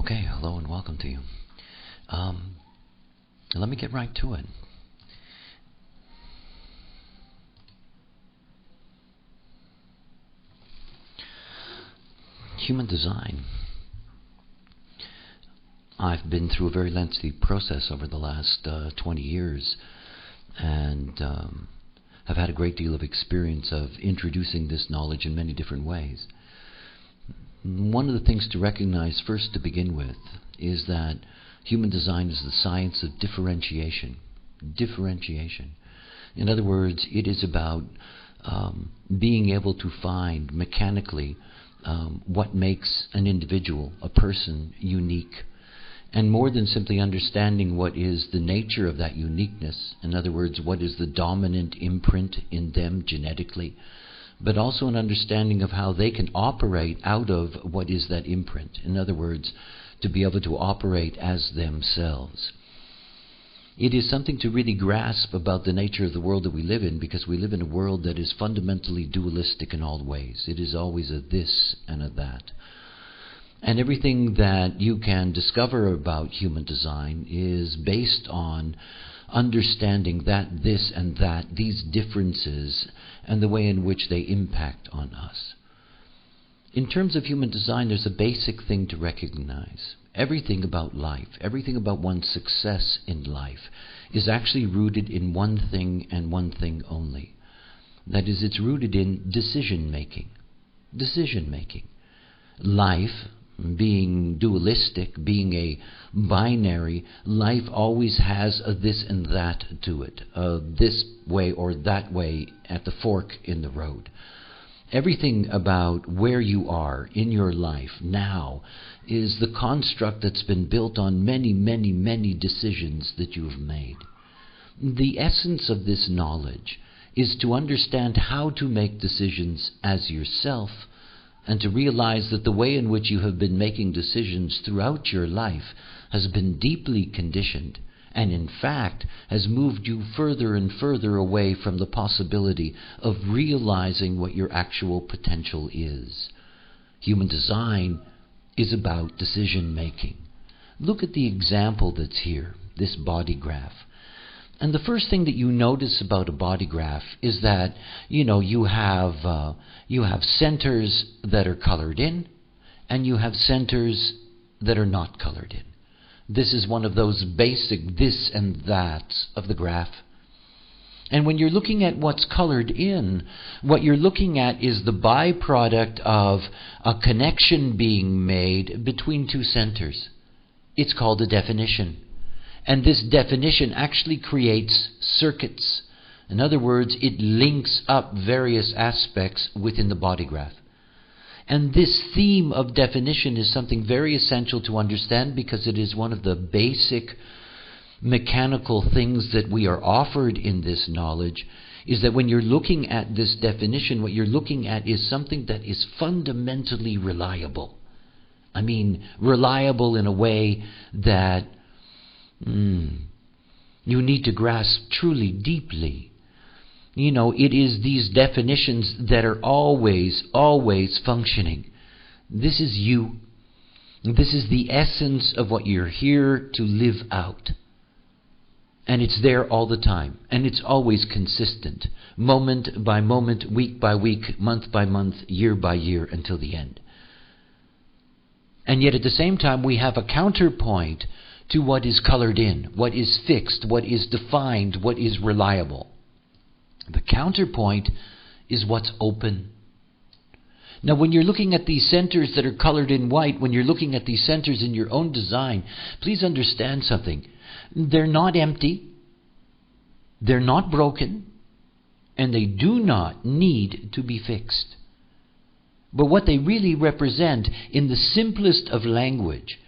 Okay, hello and welcome to you. Let me get right to it. Human design. I've been through a very lengthy process over the last 20 years and have had a great deal of experience of introducing this knowledge in many different ways. One of the things to recognize first to begin with is that human design is the science of differentiation. Differentiation. In other words, it is about being able to find mechanically what makes an individual, a person, unique. And more than simply understanding what is the nature of that uniqueness, in other words, what is the dominant imprint in them genetically, but also an understanding of how they can operate out of what is that imprint. In other words, to be able to operate as themselves. It is something to really grasp about the nature of the world that we live in, because we live in a world that is fundamentally dualistic in all ways. It is always a this and a that. And everything that you can discover about human design is based on understanding that this and that, these differences, and the way in which they impact on us. In terms of human design, there's a basic thing to recognize. Everything about life, everything about one's success in life, is actually rooted in one thing and one thing only. That is, it's rooted in decision-making. Decision-making. Life, being dualistic, being a binary, life always has a this and that to it, this way or that way at the fork in the road. Everything about where you are in your life now is the construct that's been built on many, many, many decisions that you've made. The essence of this knowledge is to understand how to make decisions as yourself, and to realize that the way in which you have been making decisions throughout your life has been deeply conditioned, and in fact has moved you further and further away from the possibility of realizing what your actual potential is. Human design is about decision making. Look at the example that's here, this body graph. And the first thing that you notice about a body graph is that, you have centers that are colored in, and you have centers that are not colored in. This is one of those basic this and that's of the graph. And when you're looking at what's colored in, what you're looking at is the byproduct of a connection being made between two centers. It's called a definition. And this definition actually creates circuits. In other words, it links up various aspects within the body graph. And this theme of definition is something very essential to understand, because it is one of the basic mechanical things that we are offered in this knowledge, is that when you're looking at this definition, what you're looking at is something that is fundamentally reliable. I mean, reliable in a way that you need to grasp truly deeply. It is these definitions that are always, always functioning. This is you. This is the essence of what you're here to live out. And it's there all the time. And it's always consistent. Moment by moment, week by week, month by month, year by year, until the end. And yet at the same time, we have a counterpoint to what is colored in, what is fixed, what is defined, what is reliable. The counterpoint is what's open. Now, when you're looking at these centers that are colored in white, when you're looking at these centers in your own design, please understand something. They're not empty, they're not broken, and they do not need to be fixed. But what they really represent, in the simplest of language,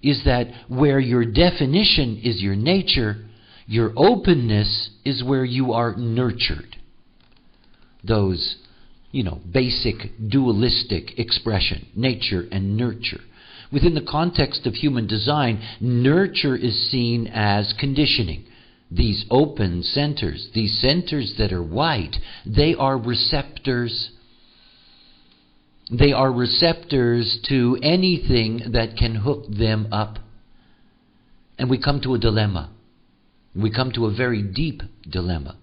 is that where your definition is your nature, your openness is where you are nurtured. Those, basic dualistic expression, nature and nurture. Within the context of human design, nurture is seen as conditioning. These open centers, these centers that are white, they are receptors. They are receptors to anything that can hook them up. And we come to a dilemma. We come to a very deep dilemma.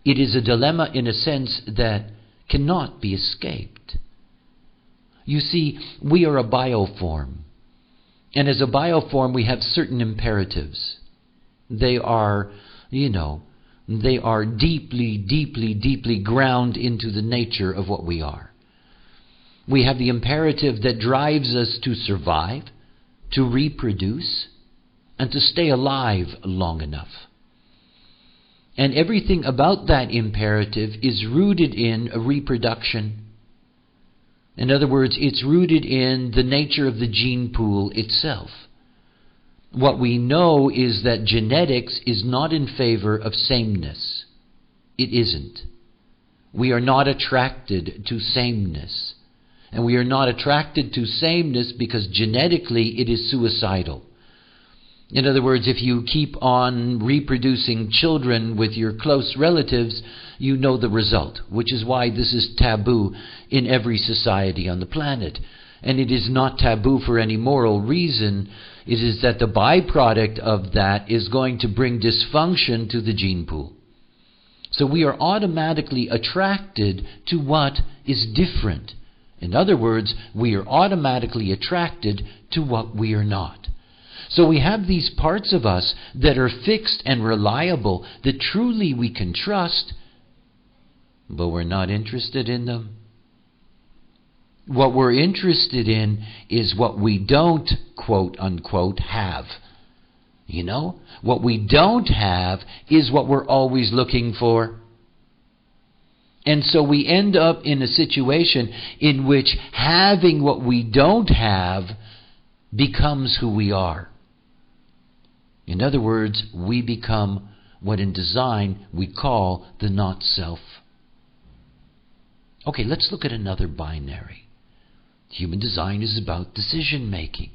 It is a dilemma in a sense that cannot be escaped. You see, we are a bioform. And as a bioform, we have certain imperatives. They are, they are deeply, deeply, deeply ground into the nature of what we are. We have the imperative that drives us to survive, to reproduce, and to stay alive long enough. And everything about that imperative is rooted in a reproduction. In other words, it's rooted in the nature of the gene pool itself. What we know is that genetics is not in favor of sameness. It isn't. We are not attracted to sameness. And we are not attracted to sameness because genetically it is suicidal. In other words, if you keep on reproducing children with your close relatives, you know the result, which is why this is taboo in every society on the planet. And it is not taboo for any moral reason. It is that the byproduct of that is going to bring dysfunction to the gene pool. So we are automatically attracted to what is different. In other words, we are automatically attracted to what we are not. So we have these parts of us that are fixed and reliable, that truly we can trust, but we're not interested in them. What we're interested in is what we don't, quote unquote, have. What we don't have is what we're always looking for. And so we end up in a situation in which having what we don't have becomes who we are. In other words, we become what in design we call the not-self. Okay, let's look at another binary. Human design is about decision-making.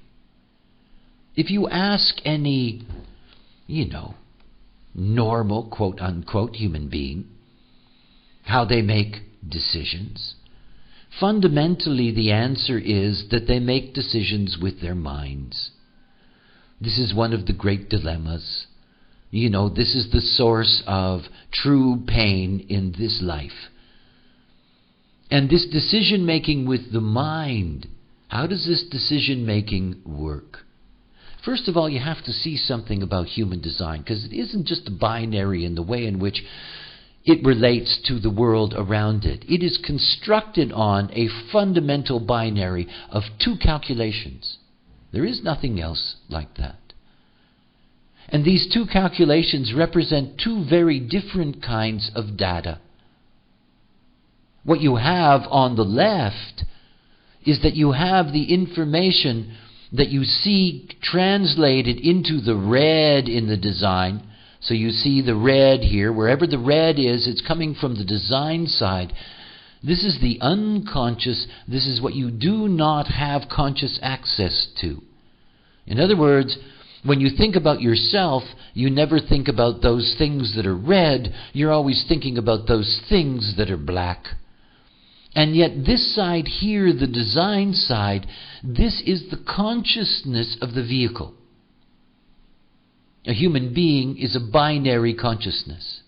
If you ask any, normal, quote-unquote, human being how they make decisions, fundamentally the answer is that they make decisions with their minds. This is one of the great dilemmas. This is the source of true pain in this life. And this decision-making with the mind, how does this decision-making work? First of all, you have to see something about human design, because it isn't just a binary in the way in which it relates to the world around it. It is constructed on a fundamental binary of two calculations. There is nothing else like that. And these two calculations represent two very different kinds of data. What you have on the left is that you have the information that you see translated into the red in the design. So you see the red here. Wherever the red is, it's coming from the design side. This is the unconscious. This is what you do not have conscious access to. In other words, when you think about yourself, you never think about those things that are red. You're always thinking about those things that are black. And yet this side here, the design side, this is the consciousness of the vehicle. A human being is a binary consciousness.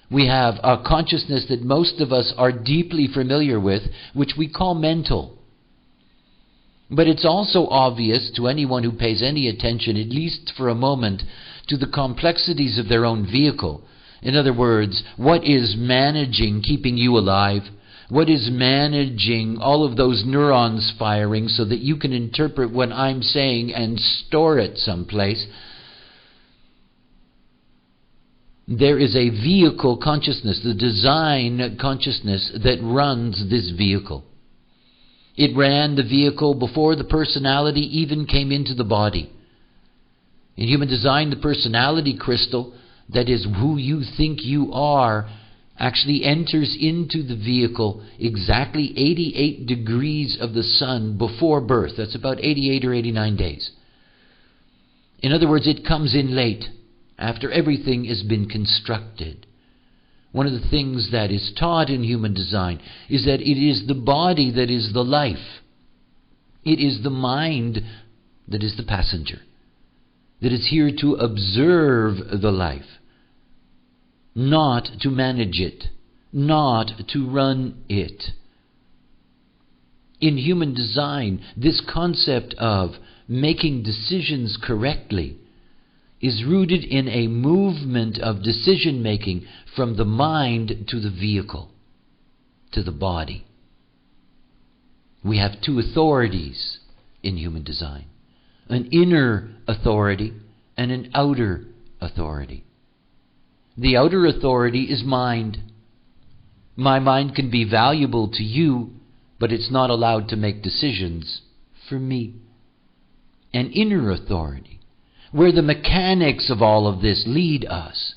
We have a consciousness that most of us are deeply familiar with, which we call mental. But it's also obvious to anyone who pays any attention, at least for a moment, to the complexities of their own vehicle. In other words, what is managing keeping you alive? What is managing all of those neurons firing so that you can interpret what I'm saying and store it someplace? There is a vehicle consciousness, the design consciousness that runs this vehicle. It ran the vehicle before the personality even came into the body. In human design, the personality crystal, that is who you think you are, actually enters into the vehicle exactly 88 degrees of the sun before birth. That's about 88 or 89 days. In other words, it comes in late, after everything has been constructed. One of the things that is taught in human design is that it is the body that is the life. It is the mind that is the passenger, that is here to observe the life, not to manage it, not to run it. In human design, this concept of making decisions correctly is rooted in a movement of decision-making from the mind to the vehicle, to the body. We have two authorities in human design: an inner authority and an outer authority. The outer authority is mind. My mind can be valuable to you, but it's not allowed to make decisions for me. An inner authority, where the mechanics of all of this lead us.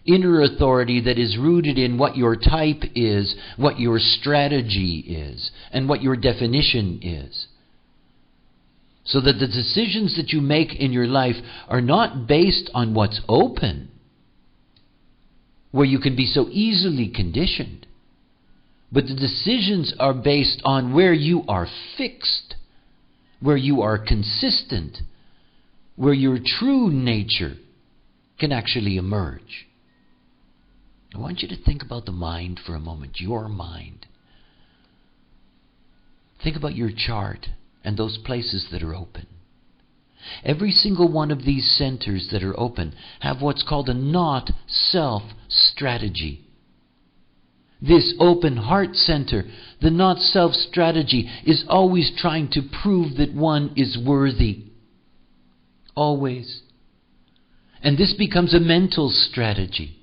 Inner authority that is rooted in what your type is, what your strategy is, and what your definition is. So that the decisions that you make in your life are not based on what's open, where you can be so easily conditioned, but the decisions are based on where you are fixed, where you are consistent, where your true nature can actually emerge. I want you to think about the mind for a moment, your mind. Think about your chart and those places that are open. Every single one of these centers that are open have what's called a not-self strategy. This open heart center, the not-self strategy, is always trying to prove that one is worthy. Always. And this becomes a mental strategy.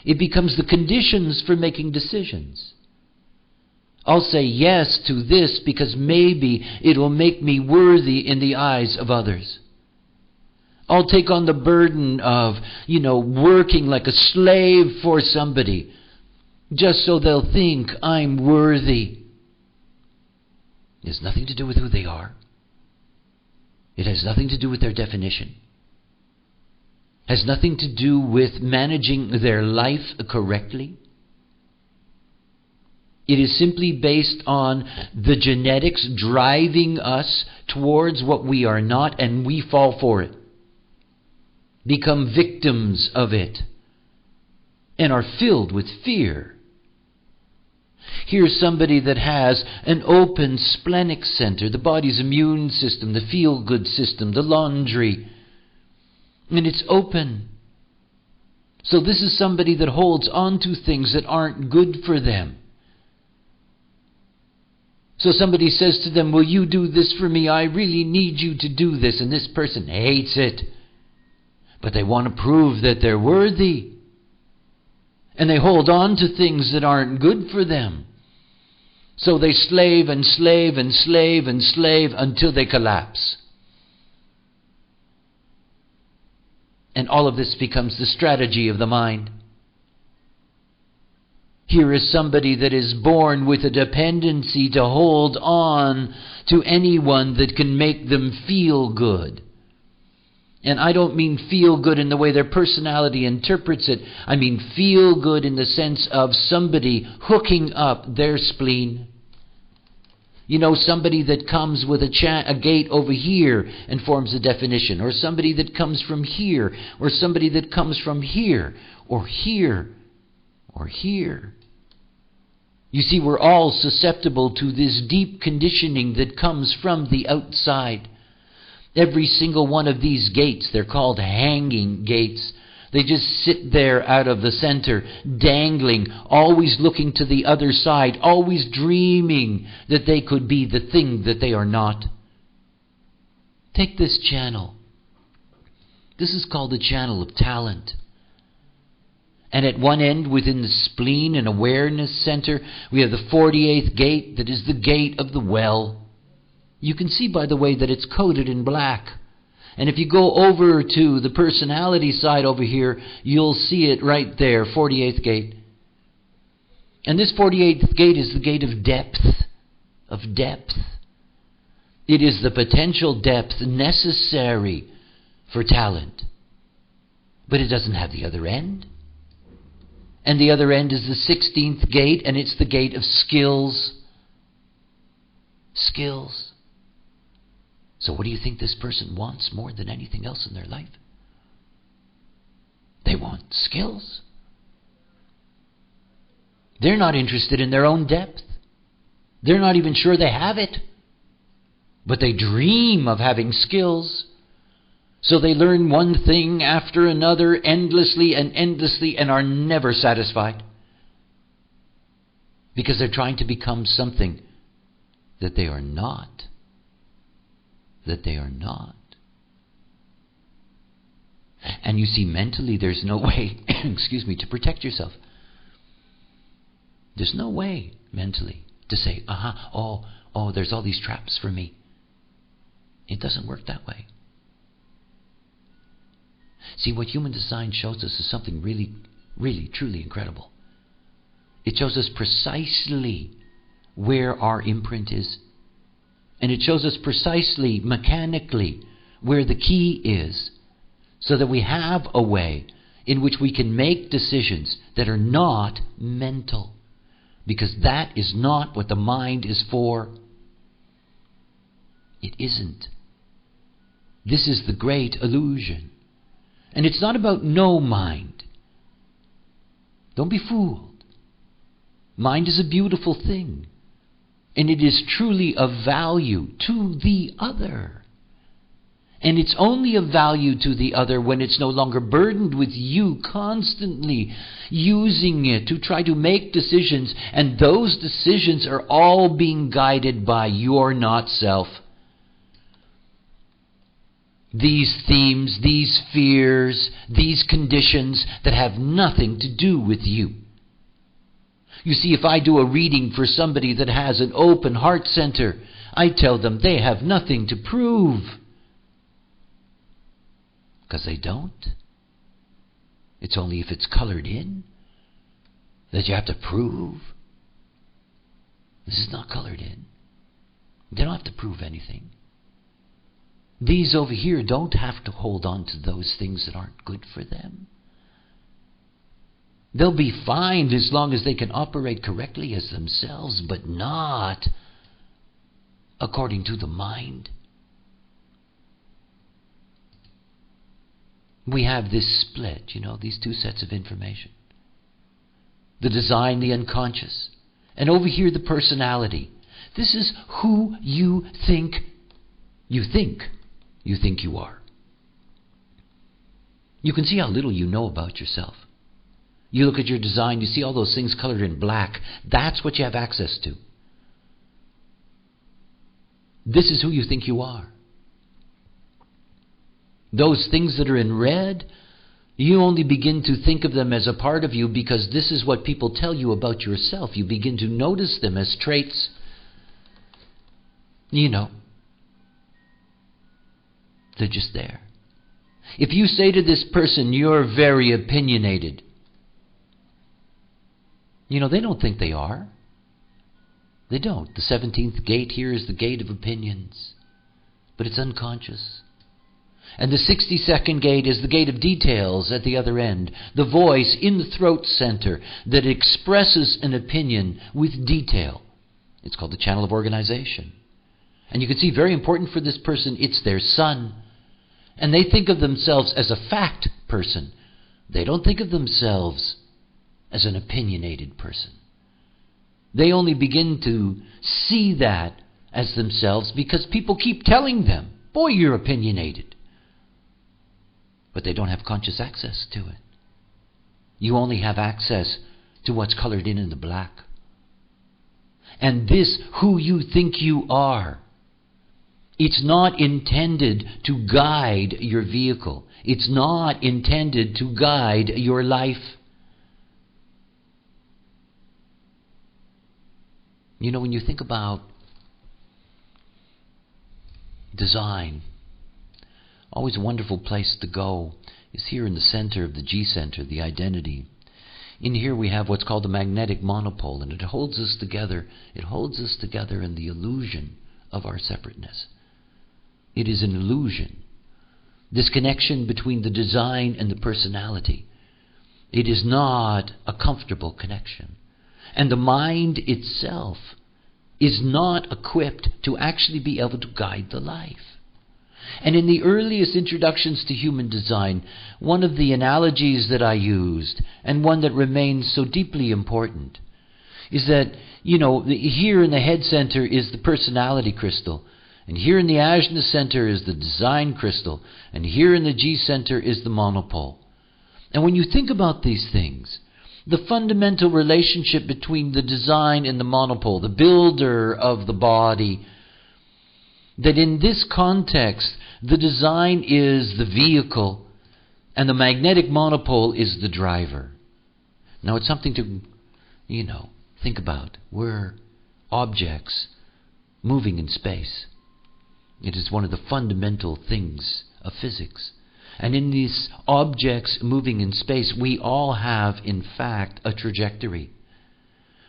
It becomes the conditions for making decisions. I'll say yes to this because maybe it'll make me worthy in the eyes of others. I'll take on the burden of, working like a slave for somebody just so they'll think I'm worthy. It has nothing to do with who they are. It has nothing to do with their definition. Has nothing to do with managing their life correctly. It is simply based on the genetics driving us towards what we are not, and we fall for it. Become victims of it. And are filled with fear. Here's somebody that has an open splenic center, the body's immune system, the feel-good system, the laundry. And it's open. So this is somebody that holds on to things that aren't good for them. So somebody says to them, will you do this for me? I really need you to do this. And this person hates it. But they want to prove that they're worthy. And they hold on to things that aren't good for them. So they slave and slave and slave and slave until they collapse. And all of this becomes the strategy of the mind. Here is somebody that is born with a dependency to hold on to anyone that can make them feel good. And I don't mean feel good in the way their personality interprets it. I mean feel good in the sense of somebody hooking up their spleen. Somebody that comes with a gate over here and forms a definition. Or somebody that comes from here. Or somebody that comes from here. Or here. Or here. You see, we're all susceptible to this deep conditioning that comes from the outside. Every single one of these gates, they're called hanging gates. They just sit there out of the center, dangling, always looking to the other side, always dreaming that they could be the thing that they are not. Take this channel. This is called the channel of talent. And at one end, within the spleen and awareness center, we have the 48th gate that is the gate of the well. You can see, by the way, that it's coated in black. And if you go over to the personality side over here, you'll see it right there, 48th gate. And this 48th gate is the gate of depth. Of depth. It is the potential depth necessary for talent. But it doesn't have the other end. And the other end is the 16th gate, and it's the gate of skills. Skills. So what do you think this person wants more than anything else in their life? They want skills. They're not interested in their own depth. They're not even sure they have it. But they dream of having skills. So they learn one thing after another endlessly and are never satisfied. Because they're trying to become something that they are not. That they are not. And you see, mentally there's no way, to protect yourself. There's no way, mentally, to say, there's all these traps for me. It doesn't work that way. See, what human design shows us is something really, really, truly incredible. It shows us precisely where our imprint is. And it shows us precisely, mechanically, where the key is, so that we have a way in which we can make decisions that are not mental. Because that is not what the mind is for. It isn't. This is the great illusion. And it's not about no mind. Don't be fooled. Mind is a beautiful thing. And it is truly of value to the other. And it's only of value to the other when it's no longer burdened with you constantly using it to try to make decisions. And those decisions are all being guided by your not self. These themes, these fears, these conditions that have nothing to do with you. You see, if I do a reading for somebody that has an open heart center, I tell them they have nothing to prove. Because they don't. It's only if it's colored in that you have to prove. This is not colored in. They don't have to prove anything. These over here don't have to hold on to those things that aren't good for them. They'll be fine as long as they can operate correctly as themselves, but not according to the mind. We have this split, these two sets of information. The design, the unconscious. And over here, the personality. This is who you think you are. You can see how little you know about yourself. You look at your design, you see all those things colored in black. That's what you have access to. This is who you think you are. Those things that are in red, you only begin to think of them as a part of you because this is what people tell you about yourself. You begin to notice them as traits. They're just there. If you say to this person, you're very opinionated, they don't think they are. They don't. The 17th gate here is the gate of opinions. But it's unconscious. And the 62nd gate is the gate of details at the other end. The voice in the throat center that expresses an opinion with detail. It's called the channel of organization. And you can see, very important for this person, it's their sun. And they think of themselves as a fact person. They don't think of themselves as an opinionated person. They only begin to see that as themselves because people keep telling them, boy, you're opinionated. But they don't have conscious access to it. You only have access to what's colored in the black. And this, who you think you are, it's not intended to guide your vehicle. It's not intended to guide your life. When you think about design, always a wonderful place to go is here in the center of the G center, the identity. In here we have what's called the magnetic monopole, and it holds us together. It holds us together in the illusion of our separateness. It is an illusion. This connection between the design and the personality. It is not a comfortable connection. And the mind itself is not equipped to actually be able to guide the life. And in the earliest introductions to human design, one of the analogies that I used, and one that remains so deeply important, is that, here in the head center is the personality crystal, and here in the ajna center is the design crystal, and here in the G center is the monopole. And when you think about these things, the fundamental relationship between the design and the monopole, the builder of the body, that in this context, the design is the vehicle and the magnetic monopole is the driver. Now it's something to, think about. We're objects moving in space. It is one of the fundamental things of physics. And in these objects moving in space, we all have, in fact, a trajectory.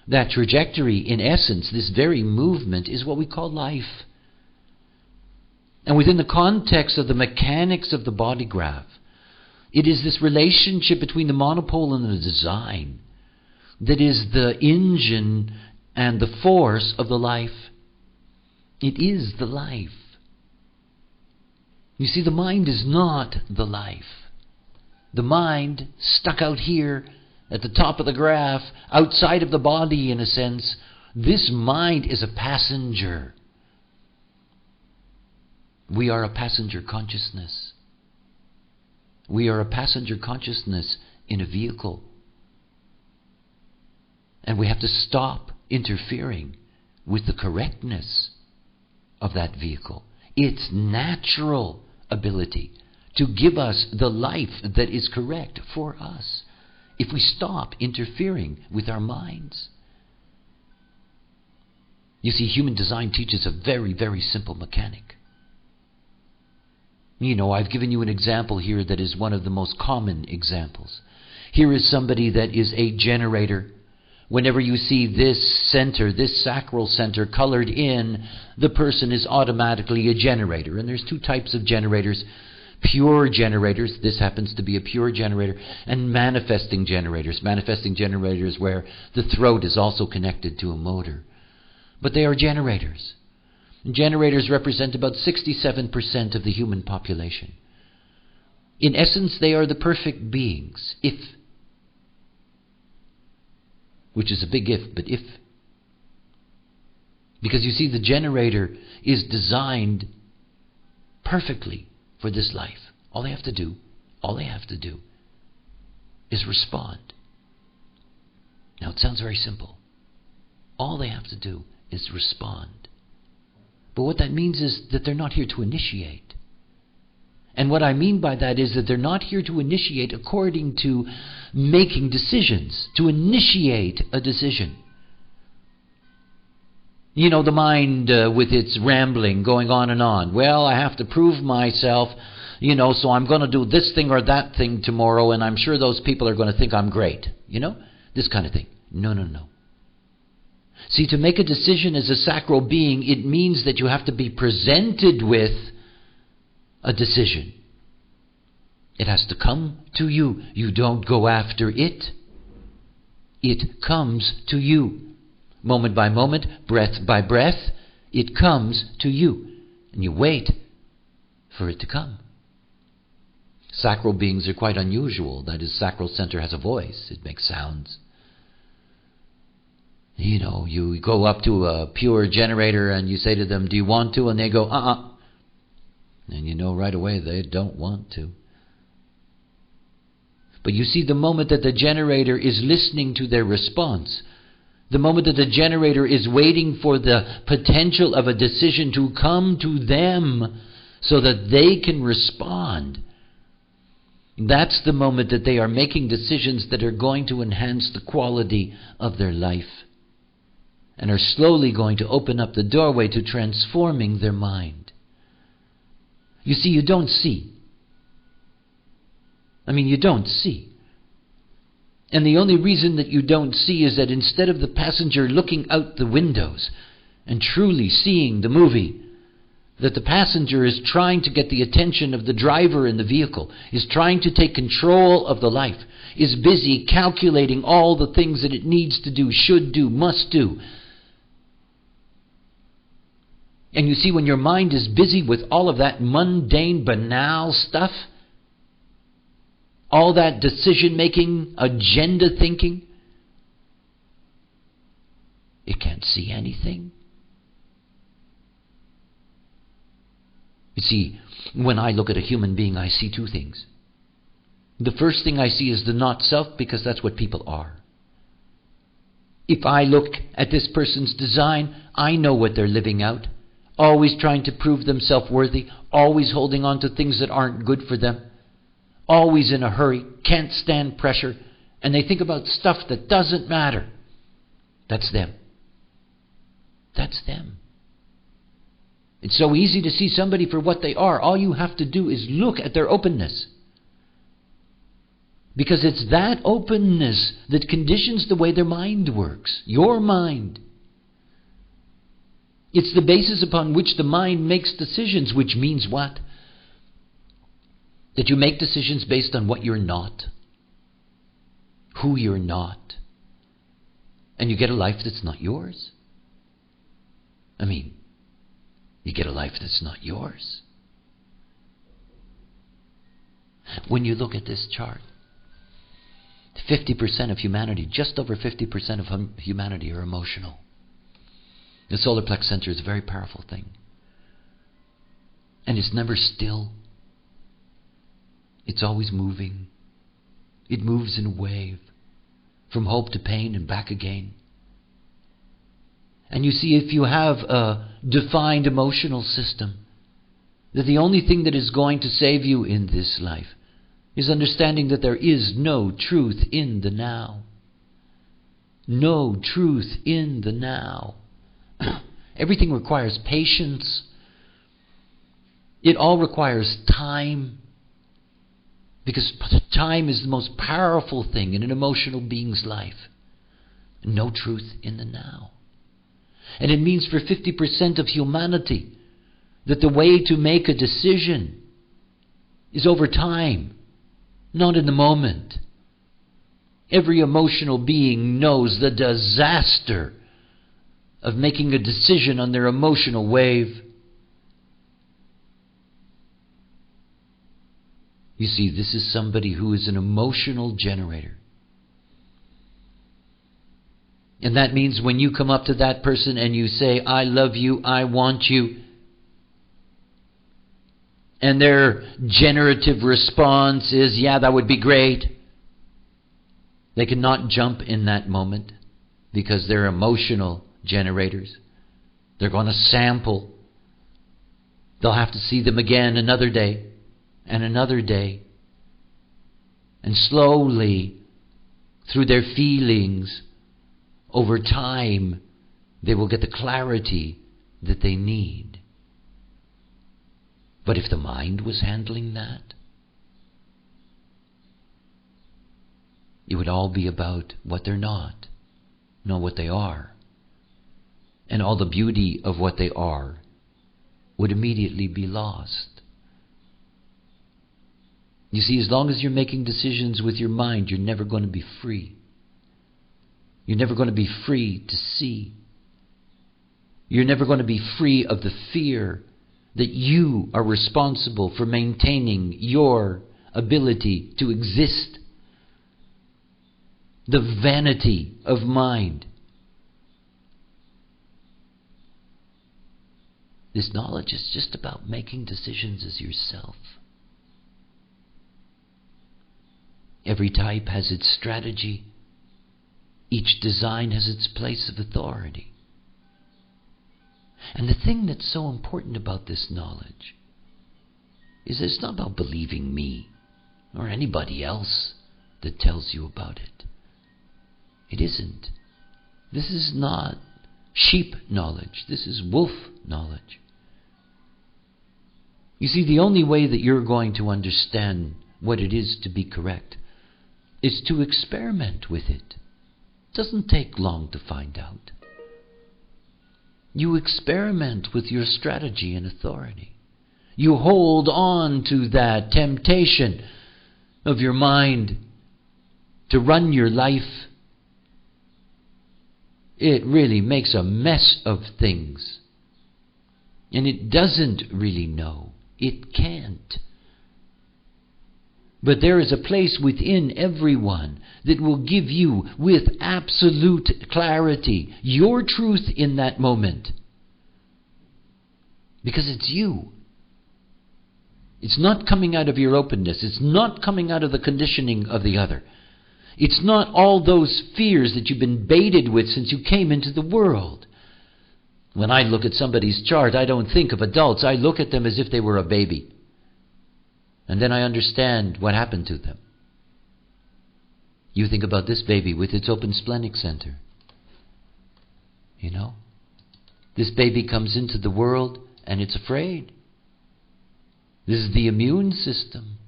That trajectory, in essence, this very movement, is what we call life. And within the context of the mechanics of the body graph, it is this relationship between the monopole and the design that is the engine and the force of the life. It is the life. You see, the mind is not the life. The mind, stuck out here at the top of the graph, outside of the body in a sense, this mind is a passenger. We are a passenger consciousness. We are a passenger consciousness in a vehicle. And we have to stop interfering with the correctness of that vehicle. Its natural ability to give us the life that is correct for us. If we stop interfering with our minds. You see, human design teaches a very, very simple mechanic. I've given you an example here that is one of the most common examples. Here is somebody that is a generator. Whenever you see this center, this sacral center colored in, the person is automatically a generator. And there's two types of generators. Pure generators, this happens to be a pure generator, and manifesting generators. Manifesting generators where the throat is also connected to a motor. But they are generators. Generators represent about 67% of the human population. In essence, they are the perfect beings, which is a big if, but if. Because you see, the generator is designed perfectly for this life. All they have to do is respond. Now it sounds very simple. All they have to do is respond. But what that means is that they're not here to initiate. And what I mean by that is that they're not here to initiate according to making decisions, to initiate a decision. The mind with its rambling going on and on. Well, I have to prove myself, so I'm going to do this thing or that thing tomorrow, and I'm sure those people are going to think I'm great. This kind of thing. No. See, to make a decision as a sacral being, it means that you have to be presented with a decision. It has to come to you. You don't go after it. It comes to you. Moment by moment, breath by breath, it comes to you. And you wait for it to come. Sacral beings are quite unusual. That is, sacral center has a voice. It makes sounds. You go up to a pure generator and you say to them, do you want to? And they go, And right away they don't want to. But you see, the moment that the generator is listening to their response, the moment that the generator is waiting for the potential of a decision to come to them so that they can respond, that's the moment that they are making decisions that are going to enhance the quality of their life and are slowly going to open up the doorway to transforming their mind. You see, you don't see. You don't see. And the only reason that you don't see is that instead of the passenger looking out the windows and truly seeing the movie, that the passenger is trying to get the attention of the driver in the vehicle, is trying to take control of the life, is busy calculating all the things that it needs to do, should do, must do. And you see, when your mind is busy with all of that mundane, banal stuff, all that decision-making, agenda thinking, it can't see anything. You see, when I look at a human being, I see two things. The first thing I see is the not-self, because that's what people are. If I look at this person's design, I know what they're living out. Always trying to prove themselves worthy, always holding on to things that aren't good for them, always in a hurry, can't stand pressure, and they think about stuff that doesn't matter. That's them. That's them. It's so easy to see somebody for what they are. All you have to do is look at their openness. Because it's that openness that conditions the way their mind works. Your mind. It's the basis upon which the mind makes decisions, which means what? That you make decisions based on what you're not. Who you're not. And you get a life that's not yours. I mean, you get a life that's not yours. When you look at this chart, 50% of humanity, just over 50% of humanity are emotional. The solar plex center is a very powerful thing. And it's never still. It's always moving. It moves in a wave, from hope to pain and back again. And you see, if you have a defined emotional system, that the only thing that is going to save you in this life is understanding that there is no truth in the now. No truth in the now. Everything requires patience. It all requires time. Because time is the most powerful thing in an emotional being's life. No truth in the now. And it means for 50% of humanity that the way to make a decision is over time, not in the moment. Every emotional being knows the disaster of making a decision on their emotional wave. You see, this is somebody who is an emotional generator. And that means when you come up to that person and you say, I love you, I want you, and their generative response is, yeah, that would be great, they cannot jump in that moment because they're emotional generators. They're going to sample. They'll have to see them again another day and another day. And slowly, through their feelings, over time, they will get the clarity that they need. But if the mind was handling that, it would all be about what they're not what they are. And all the beauty of what they are would immediately be lost. You see, as long as you're making decisions with your mind, you're never going to be free. You're never going to be free to see. You're never going to be free of the fear that you are responsible for maintaining your ability to exist. The vanity of mind. This knowledge is just about making decisions as yourself. Every type has its strategy. Each design has its place of authority. And the thing that's so important about this knowledge is that it's not about believing me or anybody else that tells you about it. It isn't. This is not sheep knowledge. This is wolf knowledge. You see, the only way that you're going to understand what it is to be correct is to experiment with it. It doesn't take long to find out. You experiment with your strategy and authority. You hold on to that temptation of your mind to run your life. It really makes a mess of things. And it doesn't really know. It can't. But there is a place within everyone that will give you, with absolute clarity, your truth in that moment. Because it's you. It's not coming out of your openness. It's not coming out of the conditioning of the other. It's not all those fears that you've been baited with since you came into the world. When I look at somebody's chart, I don't think of adults. I look at them as if they were a baby. And then I understand what happened to them. You think about this baby with its open splenic center. You know? This baby comes into the world and it's afraid. This is the immune system.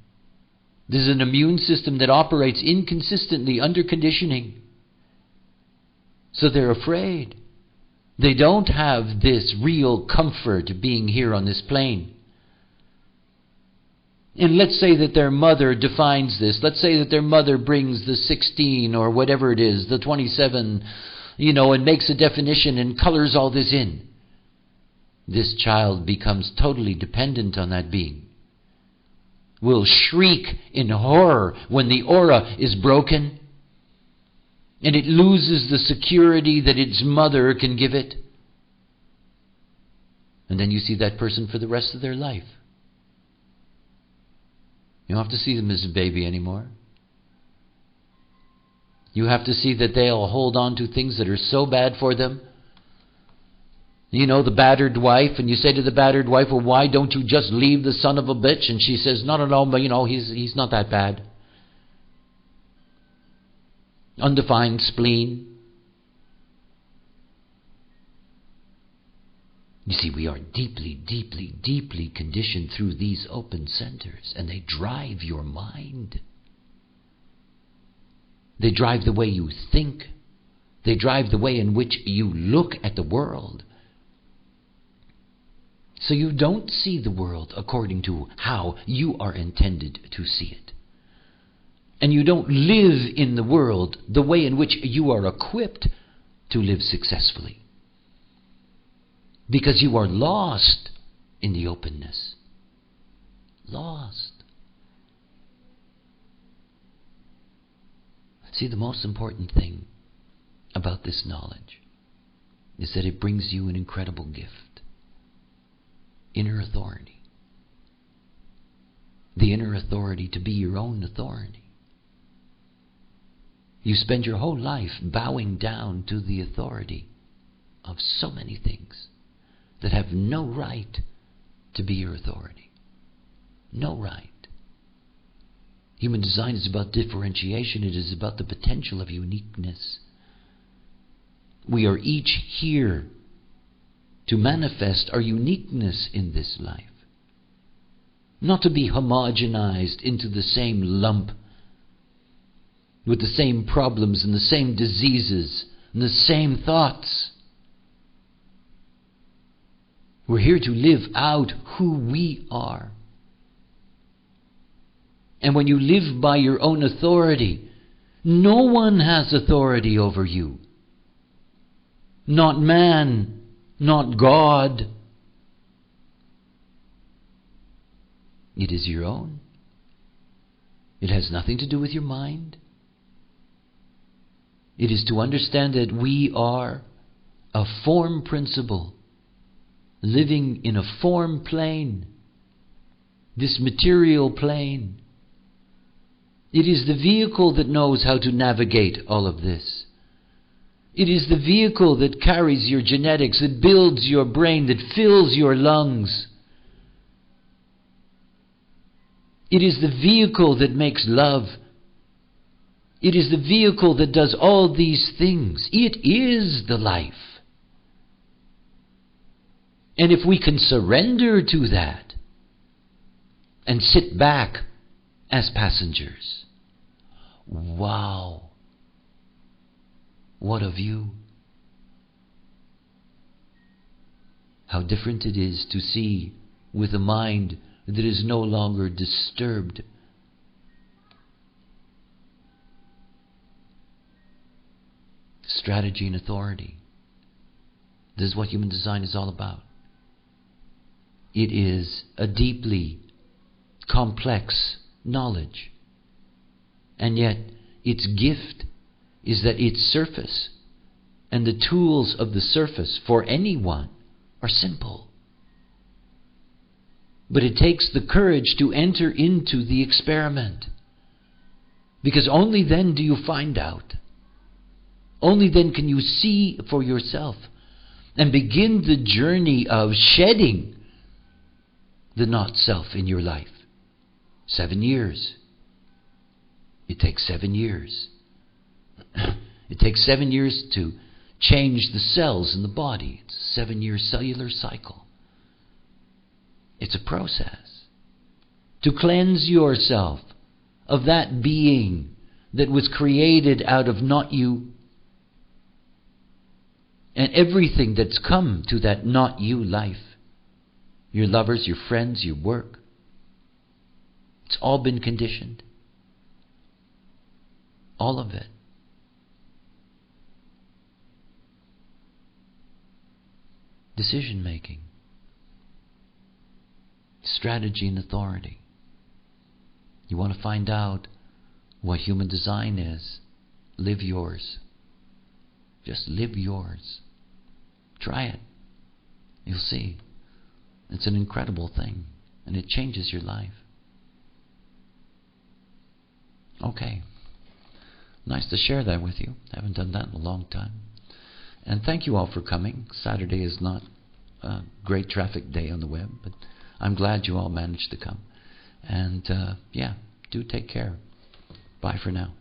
This is an immune system that operates inconsistently under conditioning. So they're afraid. They don't have this real comfort being here on this plane. And let's say that their mother defines this. Let's say that their mother brings the 16 or whatever it is, the 27, and makes a definition and colors all this in. This child becomes totally dependent on that being. Will shriek in horror when the aura is broken and it loses the security that its mother can give it. And then you see that person for the rest of their life. You don't have to see them as a baby anymore. You have to see that they'll hold on to things that are so bad for them. The battered wife, and you say to the battered wife, well, why don't you just leave the son of a bitch? And she says, no, but he's not that bad. Undefined spleen. You see, we are deeply, deeply, deeply conditioned through these open centers, and they drive your mind. They drive the way you think. They drive the way in which you look at the world. So you don't see the world according to how you are intended to see it. And you don't live in the world the way in which you are equipped to live successfully. Because you are lost in the openness. Lost. See, the most important thing about this knowledge is that it brings you an incredible gift. Inner authority. The inner authority to be your own authority. You spend your whole life bowing down to the authority of so many things that have no right to be your authority. No right. Human design is about differentiation. It is about the potential of uniqueness. We are each here to manifest our uniqueness in this life. Not to be homogenized into the same lump with the same problems and the same diseases and the same thoughts. We're here to live out who we are. And when you live by your own authority, no one has authority over you. Not man, not God. It is your own. It has nothing to do with your mind. It is to understand that we are a form principle, living in a form plane, this material plane. It is the vehicle that knows how to navigate all of this. It is the vehicle that carries your genetics, that builds your brain, that fills your lungs. It is the vehicle that makes love. It is the vehicle that does all these things. It is the life. And if we can surrender to that and sit back as passengers, wow, what a view. how different it is to see with a mind that is no longer disturbed. Strategy and authority. This is what human design is all about. It is a deeply complex knowledge. And yet, its gift is that its surface and the tools of the surface for anyone are simple. But it takes the courage to enter into the experiment. Because only then do you find out. Only then can you see for yourself and begin the journey of shedding the not-self in your life. 7 years. It takes 7 years. It takes 7 years to change the cells in the body. It's a 7-year cellular cycle. It's a process. To cleanse yourself of that being that was created out of not you. And everything that's come to that not you life. Your lovers, your friends, your work. It's all been conditioned. All of it. Decision making. Strategy and authority. You want to find out what human design is? Live yours. Just live yours. Try it. You'll see. It's an incredible thing. And it changes your life. Okay. Nice to share that with you. I haven't done that in a long time. And thank you all for coming. Saturday is not a great traffic day on the web, but I'm glad you all managed to come. And do take care. Bye for now.